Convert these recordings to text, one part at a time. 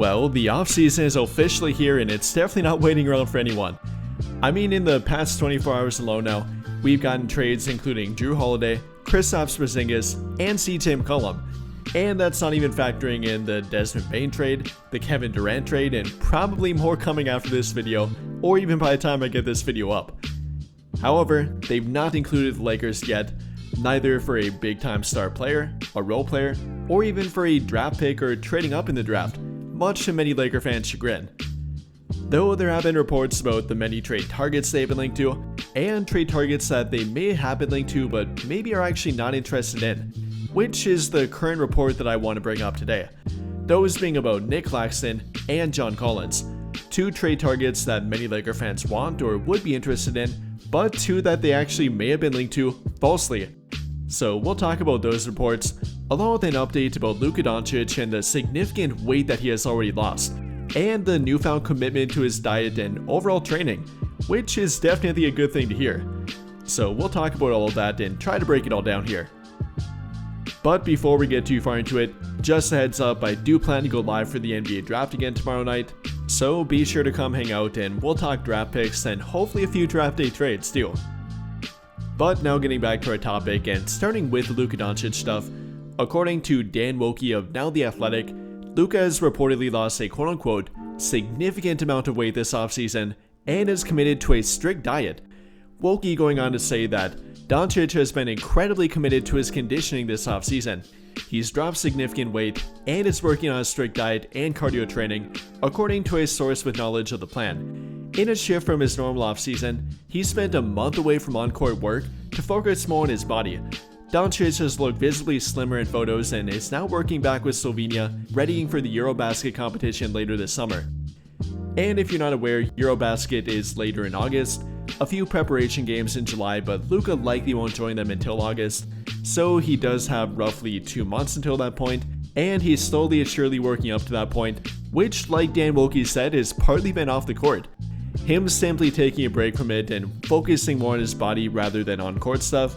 Well, the offseason is officially here and it's definitely not waiting around for anyone. I mean, in the past 24 hours alone now, we've gotten trades including Drew Holiday, Kristaps Porzingis, and CJ McCollum. And that's not even factoring in the Desmond Bane trade, the Kevin Durant trade, and probably more coming after this video, or even by the time I get this video up. However, they've not included the Lakers yet, neither for a big-time star player, a role player, or even for a draft pick or trading up in the draft, much to many Laker fans' chagrin. Though there have been reports about the many trade targets they've been linked to, and trade targets that they may have been linked to but maybe are actually not interested in, which is the current report that I want to bring up today. Those being about Nick Claxton and John Collins, two trade targets that many Laker fans want or would be interested in, but two that they actually may have been linked to falsely. So we'll talk about those reports, along with an update about Luka Doncic and the significant weight that he has already lost, and the newfound commitment to his diet and overall training, which is definitely a good thing to hear. So we'll talk about all of that and try to break it all down here. But before we get too far into it, just a heads up, I do plan to go live for the NBA draft again tomorrow night, so be sure to come hang out and we'll talk draft picks and hopefully a few draft day trades too. But now getting back to our topic and starting with Luka Doncic stuff, according to Dan Wokey of Now The Athletic, Luka has reportedly lost a quote-unquote significant amount of weight this offseason and is committed to a strict diet. Wokey going on to say that Doncic has been incredibly committed to his conditioning this offseason. He's dropped significant weight and is working on a strict diet and cardio training, according to a source with knowledge of the plan. In a shift from his normal offseason, he spent a month away from on-court work to focus more on his body. Doncic has looked visibly slimmer in photos and is now working back with Slovenia, readying for the Eurobasket competition later this summer. And if you're not aware, Eurobasket is later in August, a few preparation games in July, but Luka likely won't join them until August, so he does have roughly 2 months until that point, and he's slowly and surely working up to that point, which, like Dan Wokey said, has partly been off the court. Him simply taking a break from it and focusing more on his body rather than on court stuff.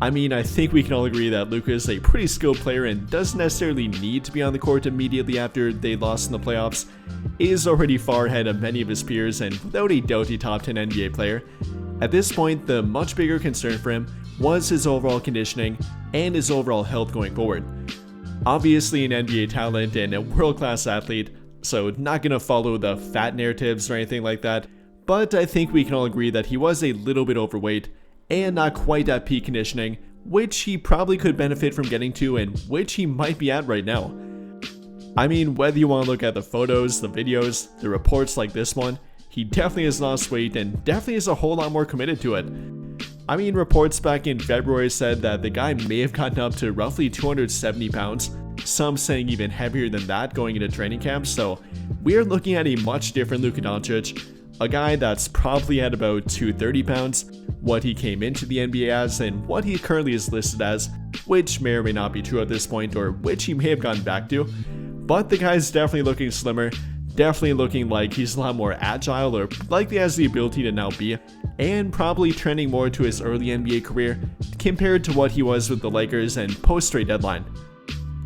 I mean, I think we can all agree that Luka is a pretty skilled player and doesn't necessarily need to be on the court immediately after they lost in the playoffs, is already far ahead of many of his peers and without a doubt a top 10 NBA player. At this point, the much bigger concern for him was his overall conditioning and his overall health going forward. Obviously an NBA talent and a world-class athlete, so not gonna follow the fat narratives or anything like that, but I think we can all agree that he was a little bit overweight and not quite at peak conditioning, which he probably could benefit from getting to and which he might be at right now. I mean, whether you want to look at the photos, the videos, the reports like this one, he definitely has lost weight and definitely is a whole lot more committed to it. I mean, reports back in February said that the guy may have gotten up to roughly 270 pounds, some saying even heavier than that going into training camp, so we're looking at a much different Luka Doncic, a guy that's probably at about 230 pounds, what he came into the NBA as and what he currently is listed as, which may or may not be true at this point or which he may have gone back to, but the guy's definitely looking slimmer, definitely looking like he's a lot more agile or likely has the ability to now be, and probably trending more to his early NBA career compared to what he was with the Lakers and post-trade deadline.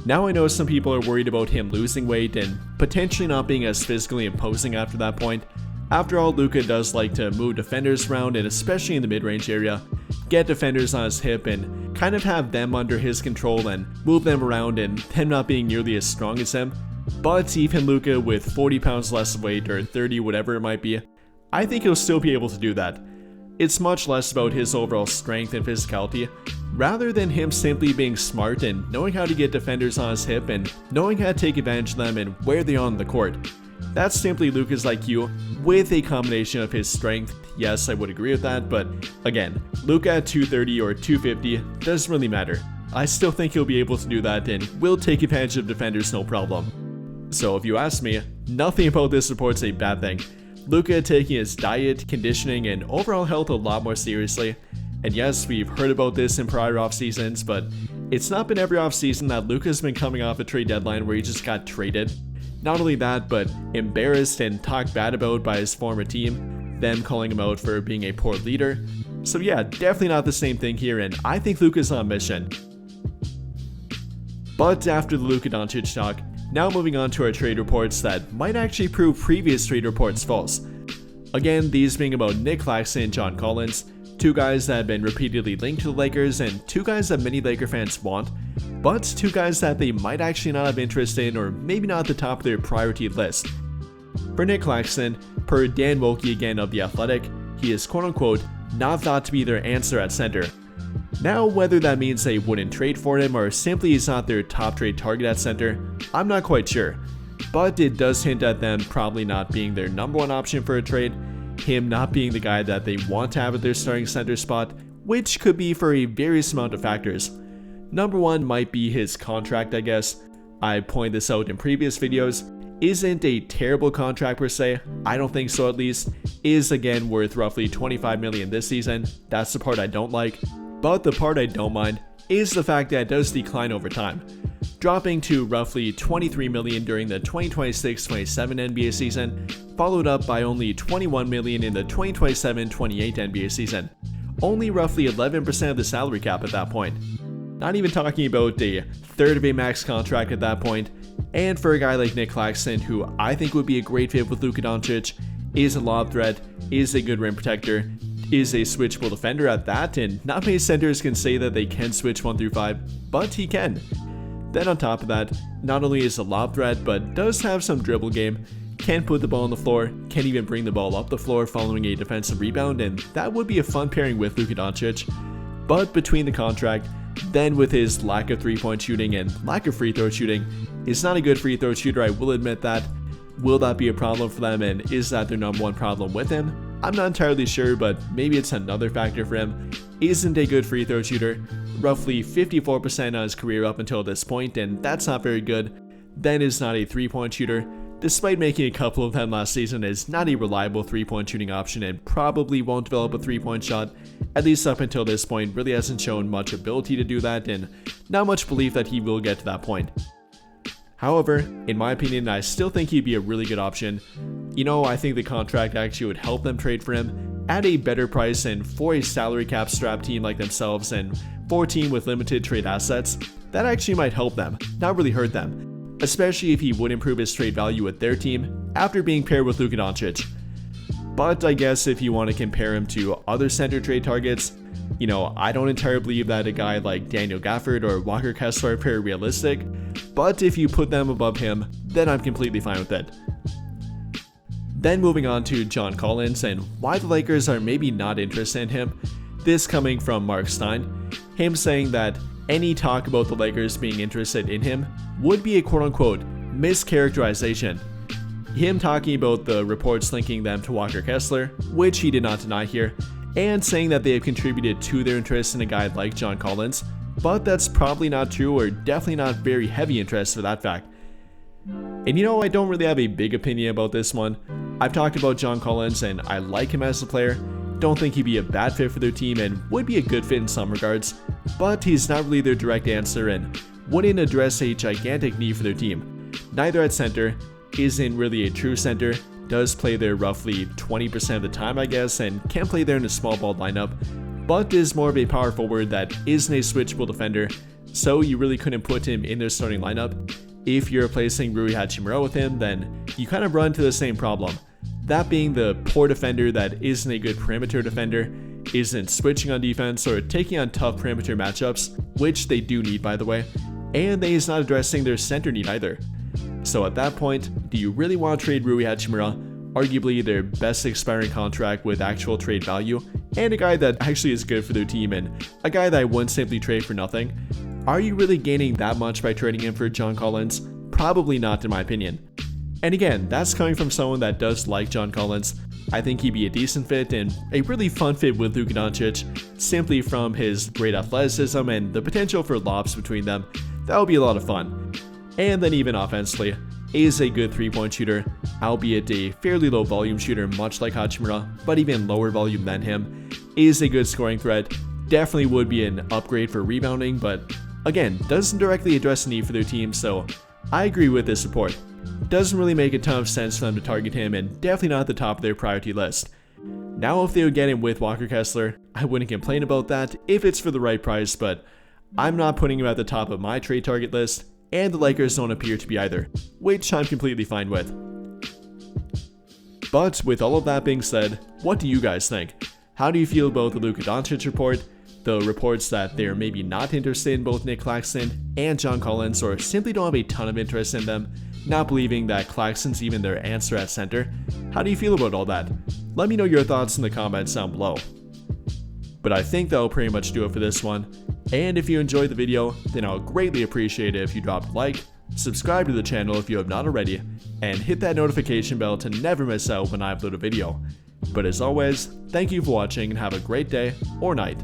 Now I know some people are worried about him losing weight and potentially not being as physically imposing after that point. After all, Luka does like to move defenders around and especially in the mid-range area, get defenders on his hip and kind of have them under his control and move them around and them not being nearly as strong as him. But even Luka with 40 pounds less of weight or 30 whatever it might be, I think he'll still be able to do that. It's much less about his overall strength and physicality, rather than him simply being smart and knowing how to get defenders on his hip and knowing how to take advantage of them and where they are on the court. That's simply Luka's IQ with a combination of his strength. Yes, I would agree with that, but again, Luka at 230 or 250 doesn't really matter. I still think he'll be able to do that and will take advantage of defenders no problem. So if you ask me, nothing about this report's a bad thing. Luka taking his diet, conditioning, and overall health a lot more seriously. And yes, we've heard about this in prior off seasons, but it's not been every off season that Luka's been coming off a trade deadline where he just got traded. Not only that, but embarrassed and talked bad about by his former team, them calling him out for being a poor leader. So yeah, definitely not the same thing here, and I think Luka's on a mission. But after the Luka Doncic talk, Now moving on to our trade reports that might actually prove previous trade reports false. Again, these being about Nick Claxton and John Collins, two guys that have been repeatedly linked to the Lakers and two guys that many Laker fans want, but two guys that they might actually not have interest in or maybe not at the top of their priority list. For Nick Claxton, per Dan Wilkie again of The Athletic, he is quote-unquote not thought to be their answer at center. Now, whether that means they wouldn't trade for him or simply he's not their top trade target at center, I'm not quite sure. But it does hint at them probably not being their number one option for a trade, him not being the guy that they want to have at their starting center spot, which could be for a various amount of factors. Number one might be his contract, I guess. I pointed this out in previous videos. Isn't a terrible contract per se, I don't think so at least. Is again worth roughly $25 million this season, that's the part I don't like. But the part I don't mind is the fact that it does decline over time, dropping to roughly $23 million during the 2026-27 NBA season, followed up by only $21 million in the 2027-28 NBA season. Only roughly 11% of the salary cap at that point. Not even talking about a third of a max contract at that point. And for a guy like Nick Claxton, who I think would be a great fit with Luka Doncic, is a lob threat, is a good rim protector, is a switchable defender at that, and not many centers can say that they can switch 1 through 5, but he can. Then on top of that, not only is a lob threat, but does have some dribble game, can put the ball on the floor, can even bring the ball up the floor following a defensive rebound, and that would be a fun pairing with Luka Doncic. But between the contract, then with his lack of three-point shooting and lack of free throw shooting, he's not a good free throw shooter, I will admit that. Will that be a problem for them, and is that their number one problem with him? I'm not entirely sure, but maybe it's another factor for him. Isn't a good free throw shooter, roughly 54% on his career up until this point, and that's not very good. Then is not a three-point shooter, despite making a couple of them last season, is not a reliable three-point shooting option and probably won't develop a three-point shot, at least up until this point. Really hasn't shown much ability to do that, and not much belief that he will get to that point. However, in my opinion, I still think he'd be a really good option. You know, I think the contract actually would help them trade for him at a better price, and for a salary cap strapped team like themselves and for a team with limited trade assets, that actually might help them, not really hurt them. Especially if he would improve his trade value with their team after being paired with Luka Doncic. But I guess if you want to compare him to other center trade targets, you know, I don't entirely believe that a guy like Daniel Gafford or Walker Kessler are very realistic, but if you put them above him, then I'm completely fine with it. Then moving on to John Collins and why the Lakers are maybe not interested in him. This coming from Mark Stein, him saying that any talk about the Lakers being interested in him would be a quote-unquote mischaracterization. Him talking about the reports linking them to Walker Kessler, which he did not deny here, and saying that they have contributed to their interest in a guy like John Collins, but that's probably not true, or definitely not very heavy interest for that fact. And you know, I don't really have a big opinion about this one. I've talked about John Collins and I like him as a player, don't think he'd be a bad fit for their team and would be a good fit in some regards, but he's not really their direct answer and wouldn't address a gigantic need for their team. Neither at center, isn't really a true center, does play there roughly 20% of the time I guess, and can play there in a small ball lineup, but is more of a power forward that isn't a switchable defender, so you really couldn't put him in their starting lineup. If you're replacing Rui Hachimura with him, then you kind of run into the same problem. That being the poor defender that isn't a good perimeter defender, isn't switching on defense or taking on tough perimeter matchups, which they do need by the way, and he's not addressing their center need either. So at that point, do you really want to trade Rui Hachimura, arguably their best expiring contract with actual trade value, and a guy that actually is good for their team and a guy that I wouldn't simply trade for nothing? Are you really gaining that much by trading him for John Collins? Probably not in my opinion. And again, that's coming from someone that does like John Collins. I think he'd be a decent fit and a really fun fit with Luka Doncic, simply from his great athleticism and the potential for lobs between them. That would be a lot of fun. And then even offensively, is a good three-point shooter, albeit a fairly low volume shooter much like Hachimura, but even lower volume than him, is a good scoring threat, definitely would be an upgrade for rebounding, but again, doesn't directly address the need for their team, so I agree with this report. Doesn't really make a ton of sense for them to target him and definitely not at the top of their priority list. Now if they would get him with Walker Kessler, I wouldn't complain about that if it's for the right price, but I'm not putting him at the top of my trade target list, and the Lakers don't appear to be either, which I'm completely fine with. But with all of that being said, what do you guys think? How do you feel about the Luka Doncic report, the reports that they're maybe not interested in both Nick Claxton and John Collins, or simply don't have a ton of interest in them, not believing that Claxton's even their answer at center? How do you feel about all that? Let me know your thoughts in the comments down below. But I think that'll pretty much do it for this one, and if you enjoyed the video, then I'll greatly appreciate it if you dropped a like, subscribe to the channel if you have not already, and hit that notification bell to never miss out when I upload a video. But as always, thank you for watching and have a great day or night.